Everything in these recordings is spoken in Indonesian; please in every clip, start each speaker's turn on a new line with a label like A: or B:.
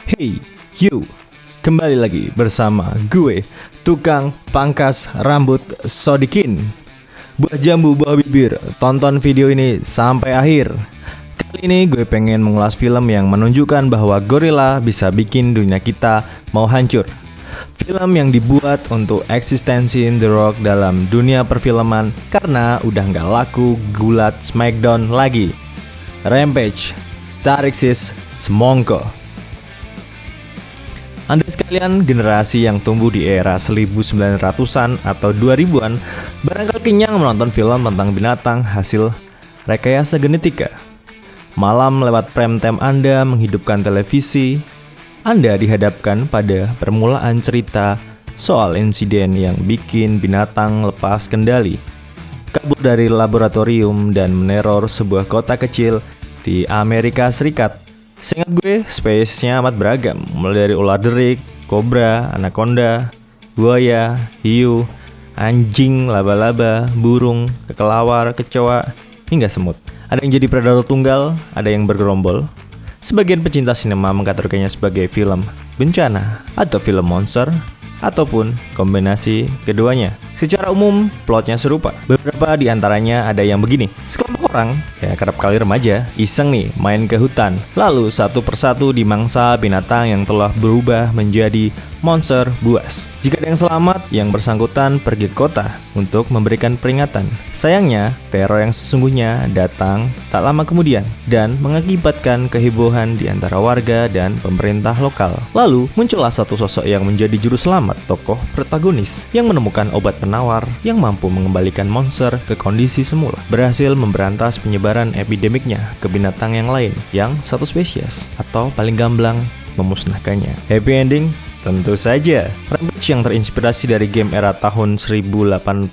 A: Hey, you, kembali lagi bersama gue, tukang pangkas rambut Sodikin. Buah jambu, buah bibir, tonton video ini sampai akhir. Kali ini gue pengen mengulas film yang menunjukkan bahwa gorila bisa bikin dunia kita mau hancur. Film yang dibuat untuk eksistensi The Rock dalam dunia perfilman karena udah gak laku gulat Smackdown lagi. Rampage, tarik sis, semongko. Anda sekalian generasi yang tumbuh di era 1900-an atau 2000-an barangkali kenyang menonton film tentang binatang hasil rekayasa genetika. Malam lewat prime time Anda menghidupkan televisi, Anda dihadapkan pada permulaan cerita soal insiden yang bikin binatang lepas kendali, kabur dari laboratorium dan meneror sebuah kota kecil di Amerika Serikat. Seingat gue, spesiesnya amat beragam, mulai dari ular derik, kobra, anaconda, buaya, hiu, anjing, laba-laba, burung, kelelawar, kecoa, hingga semut. Ada yang jadi predator tunggal, ada yang bergerombol. Sebagian pecinta sinema mengkategorikannya sebagai film bencana atau film monster, ataupun kombinasi keduanya. Secara umum, plotnya serupa. Beberapa di antaranya ada yang begini. Sekelompok orang, ya kerap kali remaja, iseng nih main ke hutan. Lalu satu persatu dimangsa binatang yang telah berubah menjadi monster buas. Jika ada yang selamat, yang bersangkutan pergi ke kota untuk memberikan peringatan. Sayangnya, teror yang sesungguhnya datang tak lama kemudian dan mengakibatkan kehebohan di antara warga dan pemerintah lokal. Lalu, muncullah satu sosok yang menjadi juru selamat, tokoh protagonis yang menemukan obat penawar yang mampu mengembalikan monster ke kondisi semula. Berhasil memberantas penyebaran epidemiknya ke binatang yang lain yang satu spesies atau paling gamblang memusnahkannya. Happy ending? Tentu saja. Rampage yang terinspirasi dari game era tahun 1086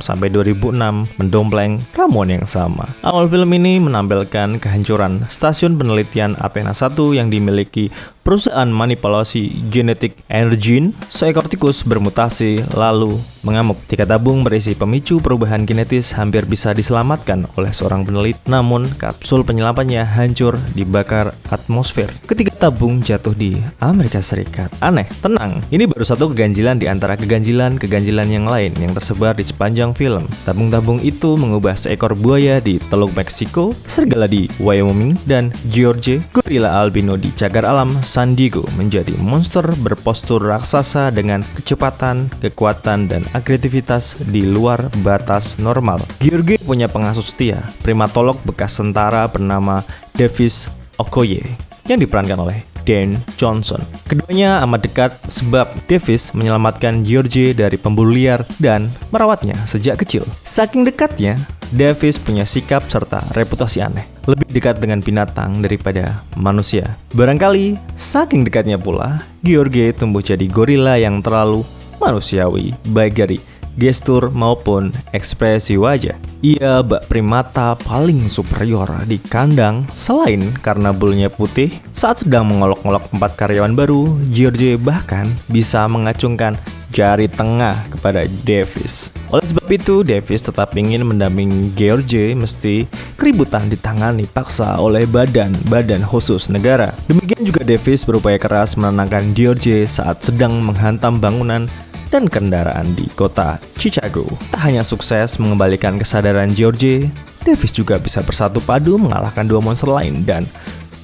A: sampai 2006 mendompleng ramuan yang sama. Awal film ini menampilkan kehancuran stasiun penelitian Athena 1 yang dimiliki perusahaan manipulasi genetik Energene. Seekor tikus bermutasi lalu mengamuk. 3 tabung berisi pemicu perubahan genetis hampir bisa diselamatkan oleh seorang peneliti, namun kapsul penyelamatnya hancur dibakar atmosfer. Ketiga tabung jatuh di Amerika Serikat. Aneh, tenang, ini baru satu keganjilan di antara keganjilan yang lain yang tersebar di sepanjang film. Tabung-tabung itu mengubah seekor buaya di Teluk Meksiko, serigala di Wyoming, dan Georgia, gorila albino di cagar alam San Diego menjadi monster berpostur raksasa dengan kecepatan, kekuatan, dan agresivitas di luar batas normal. George punya pengasuh setia, primatolog bekas tentara bernama Davis Okoye yang diperankan oleh Dan Johnson. Keduanya amat dekat sebab Davis menyelamatkan George dari pemburu liar dan merawatnya sejak kecil. Saking dekatnya, Davis punya sikap serta reputasi aneh, lebih dekat dengan binatang daripada manusia. Barangkali saking dekatnya pula, George tumbuh jadi gorila yang terlalu manusiawi, baik dari gestur maupun ekspresi wajah. Ia bak primata paling superior di kandang selain karena bulunya putih. Saat sedang mengolok-olok 4 karyawan baru, George bahkan bisa mengacungkan jari tengah kepada Davis. Oleh sebab itu, Davis tetap ingin mendampingi George mesti keributan ditangani paksa oleh badan khusus negara. Demikian juga Davis berupaya keras menenangkan George saat sedang menghantam bangunan dan kendaraan di kota Chicago. Tak hanya sukses mengembalikan kesadaran George, Davis juga bisa bersatu padu mengalahkan 2 monster lain dan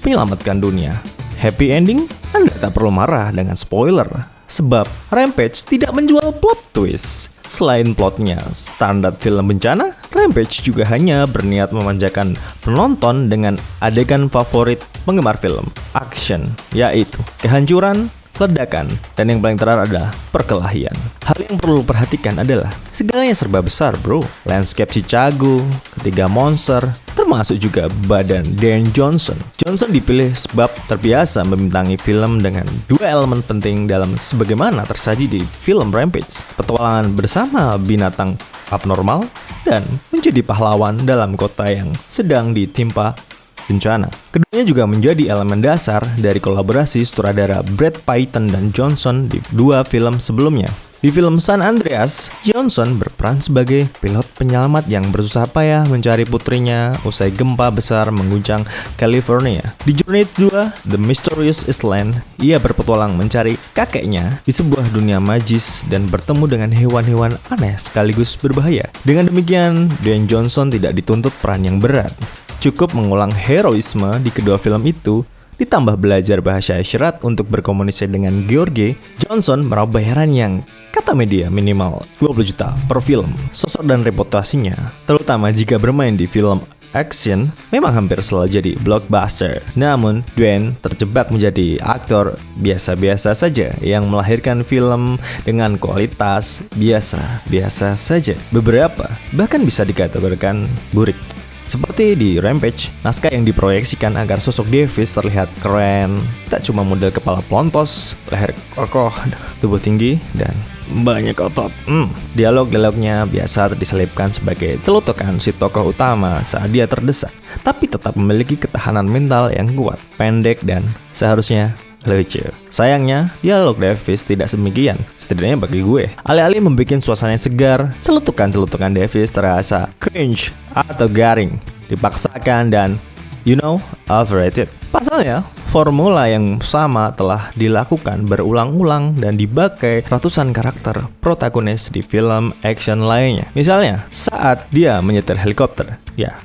A: menyelamatkan dunia. Happy ending? Anda tak perlu marah dengan spoiler, sebab Rampage tidak menjual plot twist. Selain plotnya standar film bencana, Rampage juga hanya berniat memanjakan penonton dengan adegan favorit penggemar film action, yaitu kehancuran, ledakan, dan yang paling terakhir adalah perkelahian. Hal yang perlu perhatikan adalah segalanya serba besar bro. Landscape Chicago, ketiga monster, termasuk juga badan Dan Johnson. Johnson dipilih sebab terbiasa membintangi film dengan 2 elemen penting dalam sebagaimana tersaji di film Rampage: petualangan bersama binatang abnormal dan menjadi pahlawan dalam kota yang sedang ditimpa bencana. Keduanya juga menjadi elemen dasar dari kolaborasi sutradara Brad Peyton dan Johnson di 2 film sebelumnya. Di film San Andreas, Johnson berperan sebagai pilot penyelamat yang bersusah payah mencari putrinya usai gempa besar mengguncang California. Di Journey 2, The Mysterious Island, ia berpetualang mencari kakeknya di sebuah dunia magis dan bertemu dengan hewan-hewan aneh sekaligus berbahaya. Dengan demikian, Dwayne Johnson tidak dituntut peran yang berat. Cukup mengulang heroisme di kedua film itu, ditambah belajar bahasa isyarat untuk berkomunikasi dengan George. Johnson meraup bayaran yang kata media minimal 20 juta per film. Sosok dan reputasinya, terutama jika bermain di film action, memang hampir selalu jadi blockbuster. Namun, Dwayne terjebak menjadi aktor biasa-biasa saja yang melahirkan film dengan kualitas biasa-biasa saja. Beberapa bahkan bisa dikategorikan burik. Seperti di Rampage, naskah yang diproyeksikan agar sosok Davis terlihat keren, tak cuma model kepala pelontos, leher kokoh, tubuh tinggi, dan banyak otot. Dialog-dialognya biasa diselipkan sebagai celutukan si tokoh utama saat dia terdesak, tapi tetap memiliki ketahanan mental yang kuat, pendek, dan seharusnya lucu. Sayangnya, dialog Davis tidak sedemikian, setidaknya bagi gue. Alih-alih membuat suasana segar, celutukan-celutukan Davis terasa cringe atau garing, dipaksakan, dan overrated. Pasalnya, formula yang sama telah dilakukan berulang-ulang dan dipakai ratusan karakter protagonis di film action lainnya. Misalnya, saat dia menyetir helikopter, ya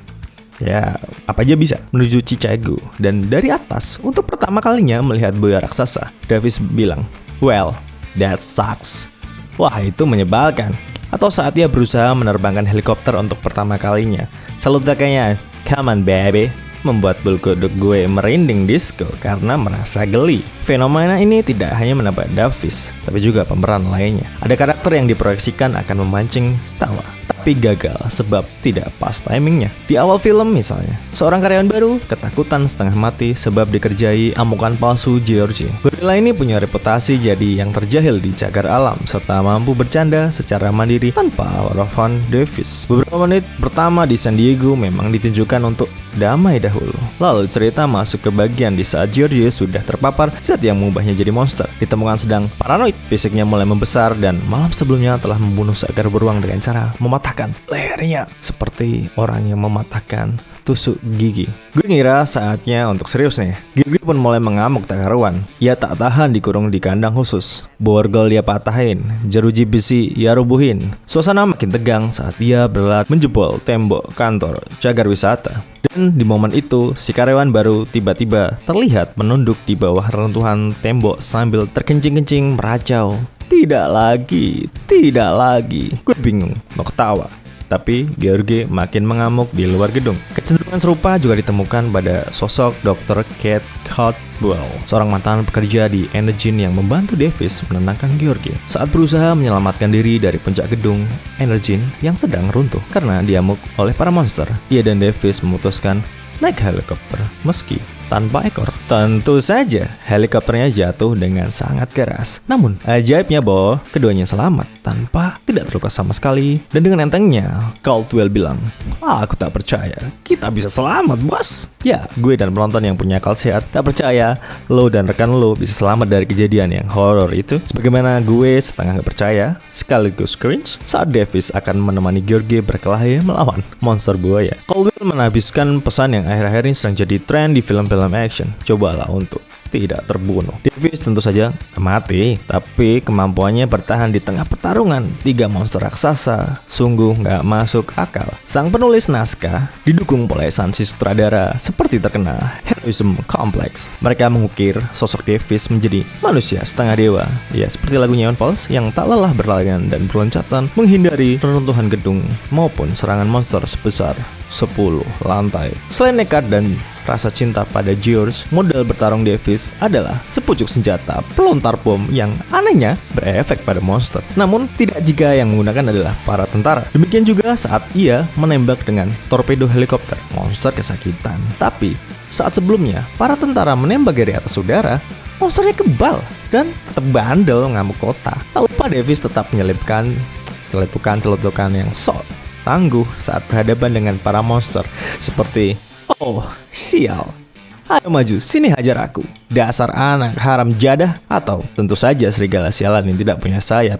A: apa aja bisa menuju Chicago, dan dari atas untuk pertama kalinya melihat buaya raksasa, Davis bilang, "Well, that sucks." Wah, itu menyebalkan. Atau saat dia berusaha menerbangkan helikopter untuk pertama kalinya, celutukannya, "Come on baby," membuat bulu kuduk gue merinding disco karena merasa geli. Fenomena ini tidak hanya menambah Davis, tapi juga pemeran lainnya. Ada karakter yang diproyeksikan akan memancing tawa, tapi gagal sebab tidak pas timingnya. Di awal film misalnya, seorang karyawan baru ketakutan setengah mati sebab dikerjai amukan palsu George. Gorilla ini punya reputasi jadi yang terjahil di cagar alam serta mampu bercanda secara mandiri tanpa harapan Davis. Beberapa menit pertama di San Diego memang ditunjukkan untuk damai dahulu. Lalu cerita masuk ke bagian di saat George sudah terpapar zat yang mengubahnya jadi monster. Ditemukan sedang paranoid, fisiknya mulai membesar dan malam sebelumnya telah membunuh seekor beruang dengan cara mematahkan lehernya seperti orang yang mematahkan tusuk gigi. Gue ngira saatnya untuk serius nih. Gigi pun mulai mengamuk tak karuan. Ia tak tahan dikurung di kandang khusus. Borgol dia patahin, jeruji besi ia rubuhin. Suasana makin tegang saat ia berlat menjebol tembok kantor cagar wisata. Dan di momen itu, si karyawan baru tiba-tiba terlihat menunduk di bawah reruntuhan tembok sambil terkencing-kencing meracau. Tidak lagi. Gue bingung mau ketawa, tapi George makin mengamuk di luar gedung. Kecenderungan serupa juga ditemukan pada sosok Dr. Kate Caldwell, seorang mantan pekerja di Energen yang membantu Davis menenangkan George saat berusaha menyelamatkan diri dari puncak gedung Energen yang sedang runtuh karena diamuk oleh para monster. Ia dan Davis memutuskan naik helikopter meski tanpa ekor. Tentu saja helikopternya jatuh dengan sangat keras. Namun ajaibnya keduanya selamat tanpa tidak terluka sama sekali. Dan dengan entengnya Caldwell bilang, "Aku tak percaya kita bisa selamat, bos." Ya, gue dan penonton yang punya akal sehat tak percaya lo dan rekan lo bisa selamat dari kejadian yang horor itu. Sebagaimana gue setengah gak percaya sekaligus cringe saat Davis akan menemani George berkelahi melawan monster buaya. Caldwell menhabiskan pesan yang akhir-akhir ini sedang jadi tren di film-film action. Cobalah untuk tidak terbunuh. Davis tentu saja mati, tapi kemampuannya bertahan di tengah pertarungan 3 monster raksasa sungguh nggak masuk akal. Sang penulis naskah didukung oleh sang sutradara seperti terkena heroism kompleks. Mereka mengukir sosok Davis menjadi manusia setengah dewa. Ya, seperti lagunya Iwan Fals yang tak lelah berlarian dan berloncatan menghindari reruntuhan gedung maupun serangan monster sebesar 10 lantai. Selain nekat dan rasa cinta pada George, modal bertarung Davis adalah sepucuk senjata pelontar bom yang anehnya berefek pada monster. Namun tidak jika yang menggunakan adalah para tentara. Demikian juga saat ia menembak dengan torpedo helikopter, monster kesakitan. Tapi saat sebelumnya para tentara menembak dari atas udara, monsternya kebal dan tetap bandel ngamuk kota. Tak lupa Davis tetap menyelipkan celetukan yang sok tangguh saat berhadapan dengan para monster seperti Oh, sial. Ayo maju, sini hajar aku. Dasar anak haram jadah. Atau tentu saja serigala sialan yang tidak punya sayap.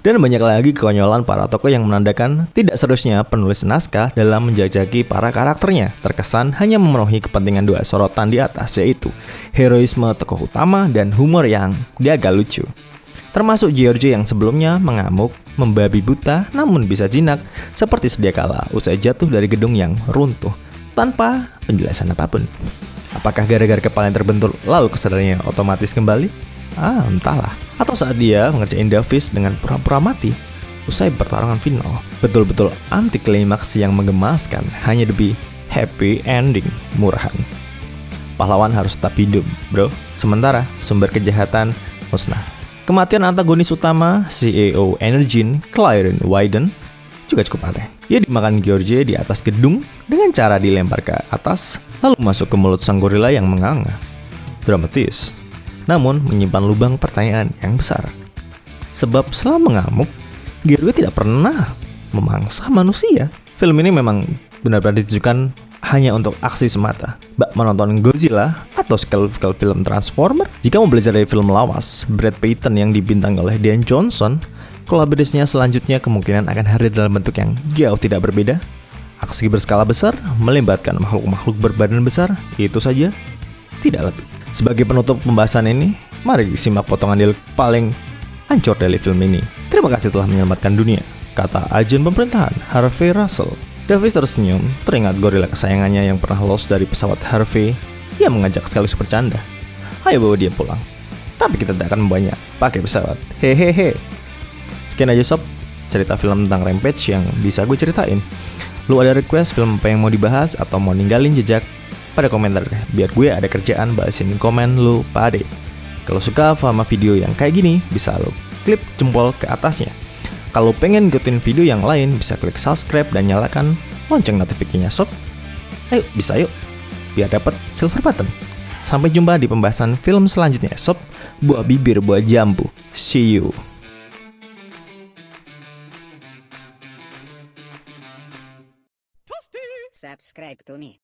A: Dan banyak lagi kekonyolan para tokoh yang menandakan tidak seriusnya penulis naskah dalam menjajaki para karakternya. Terkesan hanya memenuhi kepentingan dua sorotan di atas, yaitu heroisme tokoh utama dan humor yang gagal lucu. Termasuk George yang sebelumnya mengamuk, membabi buta, namun bisa jinak seperti sedia kala usai jatuh dari gedung yang runtuh tanpa penjelasan apapun. Apakah gara-gara kepala yang terbentur lalu kesadarannya otomatis kembali? Entahlah. Atau saat dia mengerjain Davis dengan pura-pura mati usai pertarungan final. Betul-betul anti klimaks yang menggemaskan hanya demi happy ending murahan. Pahlawan harus tetap hidup, bro. Sementara sumber kejahatan musnah. Kematian antagonis utama, CEO Energyn, Claren Wyden, juga cukup aneh. Ia dimakan George di atas gedung dengan cara dilempar ke atas, lalu masuk ke mulut sang gorila yang menganga. Dramatis, namun menyimpan lubang pertanyaan yang besar. Sebab selama mengamuk, George tidak pernah memangsa manusia. Film ini memang benar-benar ditujukan hanya untuk aksi semata. Bak menonton Godzilla atau sekali film Transformer? Jika mau belajar dari film lawas, Brad Pitt yang dibintangi oleh Dwayne Johnson, kolaborasinya selanjutnya kemungkinan akan hadir dalam bentuk yang jauh tidak berbeda. Aksi berskala besar, melibatkan makhluk-makhluk berbadan besar, itu saja, tidak lebih. Sebagai penutup pembahasan ini, mari simak potongan dialog paling hancur dari film ini. Terima kasih telah menyelamatkan dunia, kata agen pemerintahan Harvey Russell. Davis tersenyum, teringat gorila kesayangannya yang pernah lolos dari pesawat Harvey. Ia mengajak sekaligus bercanda. Ayo bawa dia pulang. Tapi kita tidak akan membawanya pakai pesawat. Hehehe. Sekian aja sob, cerita film tentang Rampage yang bisa gue ceritain. Lu ada request film apa yang mau dibahas atau mau ninggalin jejak pada komentar deh, biar gue ada kerjaan balesin komen lu pade. Kalau suka sama video yang kayak gini, bisa lu klik jempol ke atasnya. Kalau pengen ngikutin video yang lain, bisa klik subscribe dan nyalakan lonceng notifikasinya sob. Ayo, bisa yuk, biar dapat silver button. Sampai jumpa di pembahasan film selanjutnya sob. Buah bibir, buah jambu. See you.
B: Subscribe to me.